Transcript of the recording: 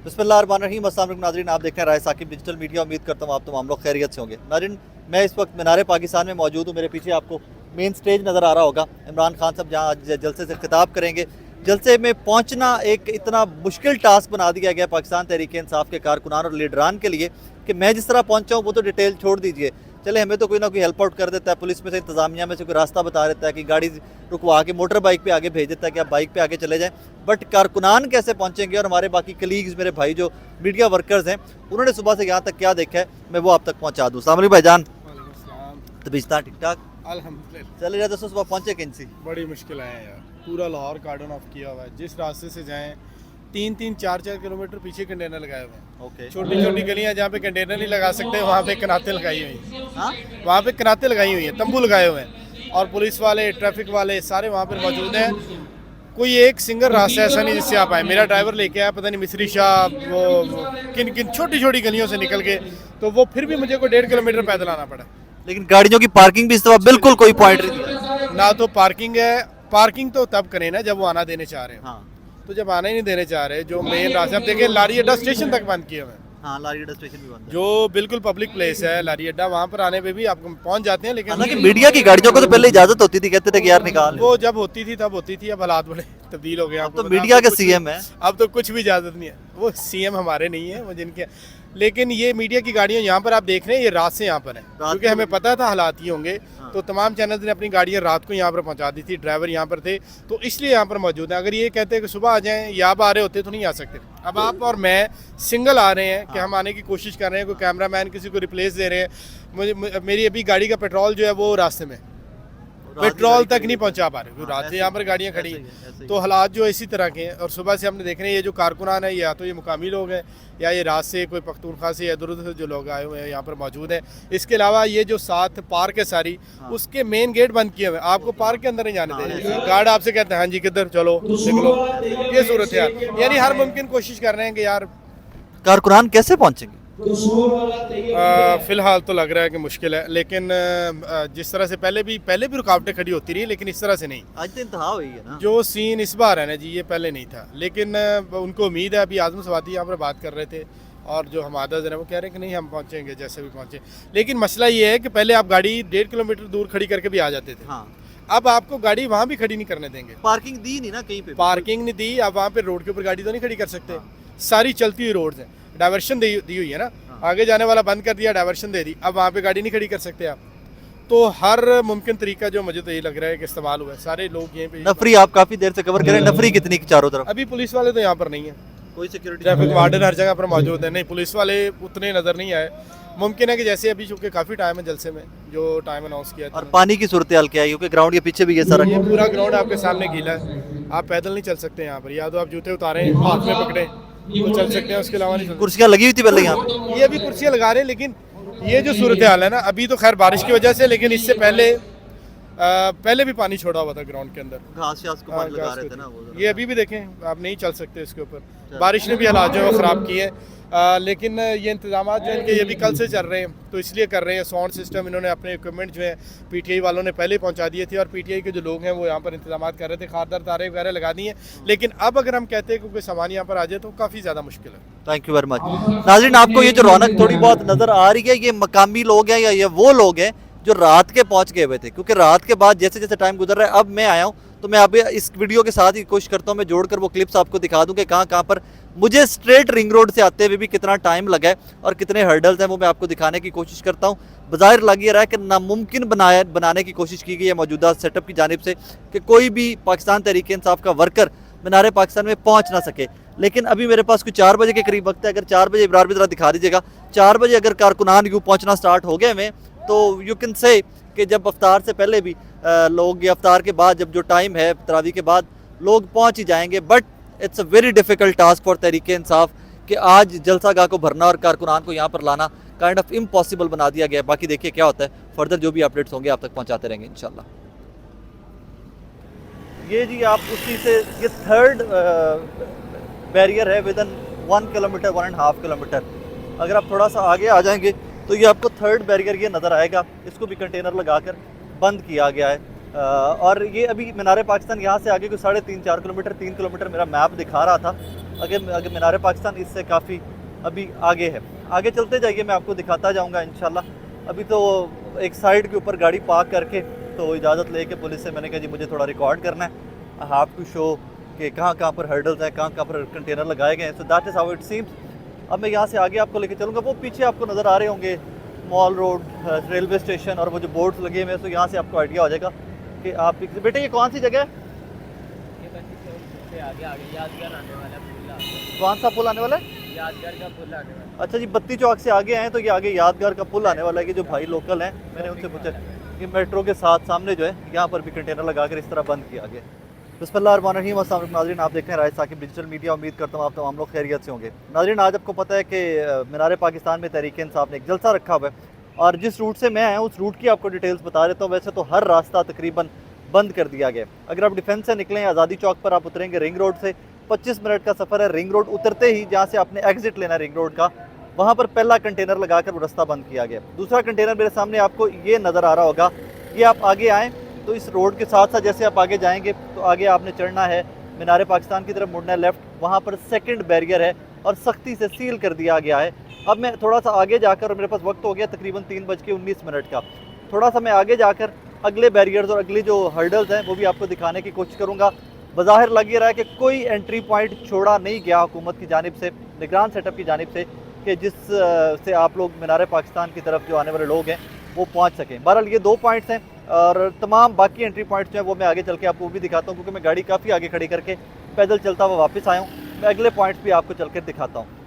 बिस्मिल्लाहिर्रहमानिर्रहीम। अस्सलाम वालेकुम नाज़रीन, आप देख रहे हैं राय साकिब डिजिटल मीडिया। उम्मीद करता हूँ आप तमाम लोग खैरियत से होंगे। नाज़रीन, मैं इस वक्त मीनार पाकिस्तान में मौजूद हूँ। मेरे पीछे आपको मेन स्टेज नज़र आ रहा होगा। इमरान खान साहब जहाँ आज जलसे से खिताब करेंगे। जलसे में पहुँचना एक इतना मुश्किल टास्क बना दिया गया पाकिस्तान तहरीक इंसाफ के कारकुनान और लीडरान के लिए कि मैं जिस तरह पहुँचा हूँ वो तो डिटेल छोड़ दीजिए, चले हमें तो कोई ना कोई हेल्प आउट कर देता है, पुलिस में से इंतजामिया में से कोई रास्ता बता देता है कि गाड़ी रुकवा के मोटर बाइक पे आगे भेज देता है कि आप बाइक पे आगे चले जाएं। बट कारकुनान कैसे पहुंचेंगे और हमारे बाकी कलीग्स, मेरे भाई जो मीडिया वर्कर्स हैं, उन्होंने सुबह से यहाँ तक क्या देखा है, मैं वो आप तक पहुँचा दूँ। अस्सलाम वालेकुम भाईजान। तो बिस्ता ठीक ठाक अल्हम्दुलिल्लाह। चले जाए। दोस्तों सुबह पहुँचे कहीं सी बड़ी मुश्किल है यार, पूरा लाहौर कार्डन ऑफ किया हुआ है। जिस रास्ते से जाएं 3-4 किलोमीटर पीछे कंटेनर लगाए हुए हैं। ओके। छोटी छोटी गलियां जहाँ पे कंटेनर नहीं लगा सकते वहाँ पे कनाते लगाई हुई हैं। हाँ, वहाँ पे कनाते लगाई हुई हैं, तंबू लगाए हुए हैं, और पुलिस वाले, ट्रैफिक वाले सारे वहाँ पर मौजूद हैं। कोई एक सिंगल रास्ता ऐसा नहीं जिससे आप आए। मेरा ड्राइवर लेके आया पता नहीं मिस्री शाह, वो किन किन छोटी छोटी गलियों से निकल के, तो वो फिर भी मुझे को 1.5 किलोमीटर पैदल आना पड़ा। लेकिन गाड़ियों की पार्किंग भी इस दफा बिल्कुल कोई पॉइंट नहीं दिया। ना तो पार्किंग है, पार्किंग तो तब करें ना जब वो आना देने चाह रहे हैं। हाँ तो जब आना ही नहीं देने चाह रहे, जो मेन रास्ते, अब देखिए लारी अड्डा स्टेशन तक बंद किए हुए हैं। हाँ, लारी अड्डा स्टेशन भी बंद है। जो बिल्कुल पब्लिक प्लेस है लारी अड्डा, वहाँ पर आने पे भी आप पहुँच जाते हैं, लेकिन हालांकि मीडिया की गाड़ियों को तो पहले इजाजत होती थी, कहते थे कि यार निकाल। वो जब होती थी तब होती थी, अब हालात बड़े तब्दील हो गए। अब तो मीडिया के सीएम है। अब तो कुछ भी इजाज़त नहीं है। वो सीएम हमारे नहीं है, वो जिनके, लेकिन ये मीडिया की गाड़ियाँ यहाँ पर आप देख रहे हैं, ये रात से यहाँ पर है, क्योंकि हमें पता था हालात ये होंगे। तो तमाम चैनल्स ने अपनी गाड़ियाँ रात को यहाँ पर पहुँचा दी थी, ड्राइवर यहाँ पर थे, तो इसलिए यहाँ पर मौजूद हैं। अगर ये कहते कि सुबह आ जाएं या अब आ रहे होते तो नहीं आ सकते। अब आप और मैं सिंगल आ रहे हैं कि हम आने की कोशिश कर रहे हैं, कोई कैमरामैन किसी को रिप्लेस दे रहे हैं। मेरी अभी गाड़ी का पेट्रोल जो है वो रास्ते में, पेट्रोल तक नहीं पहुंचा पा रहे, क्योंकि रात से यहाँ पर गाड़ियाँ खड़ी हैं। तो हालात जो इसी तरह के हैं। और सुबह से हमने देख रहे हैं ये जो कारकुनान है, या तो ये मुकामी लोग हैं या ये रात से कोई पख्तूनख्वा से या इधर उधर से जो लोग आए हुए हैं यहाँ पर मौजूद हैं। इसके अलावा ये जो साथ पार्क है सारी, उसके मेन गेट बंद किए हुए हैं, आपको पार्क के अंदर नहीं जाने देंगे। गार्ड आपसे कहते हैं हाँ जी किधर चलो निकलो, ये सूरत है यार। यानी हर मुमकिन कोशिश कर रहे हैं कि यार कारकुनान कैसे पहुंचेंगे। फिलहाल तो लग रहा है कि मुश्किल है, लेकिन जिस तरह से पहले भी रुकावटें खड़ी होती रही, लेकिन इस तरह से नहीं। आज तो इंतहा हुई है ना। जो सीन इस बार है ना जी, ये पहले नहीं था, लेकिन उनको उम्मीद है। अभी आजम सवाती यहाँ पर बात कर रहे थे, और जो हमादा जरा वो कह रहे हैं कि नहीं हम पहुँचेंगे जैसे भी पहुँचे। लेकिन मसला ये है कि पहले आप गाड़ी 1.5 किलोमीटर दूर खड़ी करके भी आ जाते थे। हाँ, अब आपको गाड़ी वहाँ भी खड़ी नहीं करने देंगे। पार्किंग दी नहीं ना कहीं पे। पार्किंग नहीं दी, अब वहाँ पे रोड के ऊपर गाड़ी तो नहीं खड़ी कर सकते। सारी चलती हुई रोड है, डाइवर्शन दी हुई है ना, आगे जाने वाला बंद कर दिया, डाइवर्शन दे दी, अब वहाँ पे गाड़ी नहीं खड़ी कर सकते आप। तो हर मुमकिन तरीका जो मुझे तो ये लग रहा है कि इस्तेमाल हुआ है। सारे लोग यहीं पे। नफरी आप काफी देर से कवर करें, नफरी कितनी चारों तरफ। अभी पुलिस वाले तो यहाँ पर नहीं है, कोई सिक्योरिटी, ट्रैफिक वार्डन हर जगह पर मौजूद है। नहीं, पुलिस वाले उतने नजर नहीं आए। मुमकिन है कि जैसे अभी चूंकि काफी टाइम है जलसे में, जो टाइम अनाउंस किया था। और पानी की सूरत हाल क्या है, क्योंकि ग्राउंड के पीछे भी ये सारा। ये पूरा ग्राउंड आपके सामने गीला है, आप पैदल नहीं चल सकते यहाँ पर। या तो आप जूते उतारें, हाथ में पकड़े तो चल सकते हैं, उसके अलावा नहीं चल सकते। कुर्सियां लगी हुई थी पहले यहाँ पे। ये अभी कुर्सियाँ लगा रहे हैं, लेकिन ये जो सूरत हाल है ना, अभी तो खैर बारिश की वजह से, लेकिन इससे पहले भी पानी छोड़ा हुआ था ग्राउंड के अंदर। घास शास को पानी लगा रहे थे ना वो। ये अभी भी देखें, आप नहीं चल सकते इसके ऊपर। बारिश ने भी हालात जो है वो ख़राब किए हैं। लेकिन ये इंतजाम जो इनके ये भी कल से चल रहे हैं, तो इसलिए कर रहे हैं। साउंड सिस्टम इन्होंने अपने इक्विपमेंट जो है पीटीआई वालों ने पहले पहुंचा दिए थे, और पीटीआई के जो लोग हैं वो यहाँ पर इंतजाम कर रहे थे, खारदार तारे वगैरह लगा दिए। लेकिन अब अगर हम कहते हैं कि कोई सामान यहाँ पर आ जाए तो काफ़ी ज़्यादा मुश्किल है। Thank you very much. नाज़रीन, आपको ये जो रौनक थोड़ी बहुत नजर आ रही है, ये मकामी लोग हैं या ये वो लोग हैं जो रात के पहुंच गए हुए थे, क्योंकि रात के बाद जैसे जैसे टाइम गुजर रहा है, अब मैं आया हूँ तो मैं अभी इस वीडियो के साथ ही कोशिश करता हूँ मैं जोड़कर वो क्लिप्स आपको दिखा दूँ कि कहाँ कहाँ पर मुझे स्ट्रेट रिंग रोड से आते हुए भी कितना टाइम लगा है और कितने हर्डल्स हैं, वो मैं आपको दिखाने की कोशिश करता हूँ। बाज़ाहिर लग ये रहा है कि नामुमकिन बनाने की कोशिश की गई है मौजूदा सेटअप की जानिब से कि कोई भी पाकिस्तान तहरीक इंसाफ का वर्कर मीनार पाकिस्तान में पहुँच ना सके। लेकिन अभी मेरे पास कुछ 4 बजे के करीब वक्त है। अगर 4 बजे, इब्रार भी ज़रा दिखा दीजिएगा, 4 बजे अगर कारकुनान यूँ पहुँचना स्टार्ट हो गए हमें, तो यू कैन से कि जब अफ्तार से पहले भी लोग, या अफ्तार के बाद जब जो टाइम है तरावी के बाद, लोग पहुंच ही जाएंगे। But it's a very difficult task for Tehreek Insaf कि आज जलसा गाह को भरना और कारकुनान को यहाँ पर लाना काइंड ऑफ इम्पॉसिबल बना दिया गया। बाकी देखिए क्या होता है, फर्दर जो भी अपडेट्स होंगे आप तक पहुँचाते रहेंगे इंशाल्लाह। ये जी आप उसी से, ये थर्ड बैरियर है विद इन 1 किलोमीटर, 1.5 किलोमीटर। अगर आप थोड़ा सा आगे आ जाएंगे तो ये आपको थर्ड बैरियर ये नज़र आएगा, इसको भी कंटेनर लगाकर बंद किया गया है। और ये अभी मीनार पाकिस्तान यहाँ से आगे कोई 3.5-4 किलोमीटर, 3 किलोमीटर मेरा मैप दिखा रहा था, अगर अगर मीनार पाकिस्तान इससे काफ़ी अभी आगे है। आगे चलते जाइए, मैं आपको दिखाता जाऊँगा इंशाल्लाह। अभी तो एक साइड के ऊपर गाड़ी पार्क करके तो इजाज़त लेके पुलिस से मैंने कहा जी मुझे थोड़ा रिकॉर्ड करना है, आई हैव टू शो कि कहाँ कहाँ पर हर्डल्स हैं, कहाँ कहाँ पर कंटेनर लगाए गए हैं। So that is how it seems. अब मैं यहाँ से आगे आपको लेके चलूँगा। वो पीछे आपको नज़र आ रहे होंगे मॉल रोड, रेलवे स्टेशन और वो जो बोर्ड्स लगे हुए हैं। तो यहाँ से आपको आइडिया हो जाएगा कि आप बेटे ये कौन सी जगह है, ये बच्ची चौक से आगे आगे यादगार आने वाला पुल आ गया। कौन सा पुल आने वाला है? यादगार का पुल आने वाला अच्छा जी, बत्ती चौक से आगे आए तो ये आगे यादगार का पुल आने वाला है। कि जो भाई लोकल हैं मैंने उनसे पूछा कि मेट्रो के साथ सामने जो है यहाँ पर भी कंटेनर लगा कर इस तरह बंद किया गया। बिस्मिल्लाहिर्रहमानिर्रहीम। अस्सलाम वालेकुम नाज़रीन, आप देख रहे हैं राज साकिब डिजिटल मीडिया। उम्मीद करता हूँ आप तमाम लोग खैरियत से होंगे। नाज़रीन, आज आपको पता है कि मीनार पाकिस्तान में तहरीक इंसाफ ने एक जलसा रखा हुआ है और जिस रूट से मैं आया हूँ उस रूट की आपको डिटेल्स बता देता हूँ। वैसे तो हर रास्ता तकरीबन बंद कर दिया गया। अगर आप डिफेंस से निकलें आज़ादी चौक पर आप उतरेंगे रिंग रोड से, 25 मिनट का सफ़र है। रिंग रोड उतरते ही जहाँ से आपने एग्जिट लेना है रिंग रोड का, वहाँ पर पहला कंटेनर लगाकर वो रास्ता बंद किया गया। दूसरा कंटेनर मेरे सामने आपको ये नज़र आ रहा होगा। ये आप आगे आएँ तो इस रोड के साथ साथ जैसे आप आगे जाएंगे तो आगे आपने चढ़ना है, मीनार पाकिस्तान की तरफ मुड़ना है लेफ़्ट, वहाँ पर सेकंड बैरियर है और सख्ती से सील कर दिया गया है। अब मैं थोड़ा सा आगे जाकर, और मेरे पास वक्त हो गया तकरीबन 3:19 का, थोड़ा सा मैं आगे जाकर अगले बैरियर्स और अगली जो हर्डल्स हैं वो भी आपको दिखाने की कोशिश करूँगा। बज़ाहिर लग ये रहा है कि कोई एंट्री पॉइंट छोड़ा नहीं गया हुकूमत की जानिब से, निगरान सेटअप की जानिब से, कि जिस से आप लोग मीनार पाकिस्तान की तरफ जो आने वाले लोग हैं वो पहुँच सकें। बहरहाल ये 2 पॉइंट्स हैं और तमाम बाकी एंट्री पॉइंट्स जो हैं वो मैं आगे चल के आपको वो भी दिखाता हूँ, क्योंकि मैं गाड़ी काफ़ी आगे खड़ी करके पैदल चलता हुआ वापस आया हूँ। मैं अगले पॉइंट्स भी आपको चल कर दिखाता हूँ।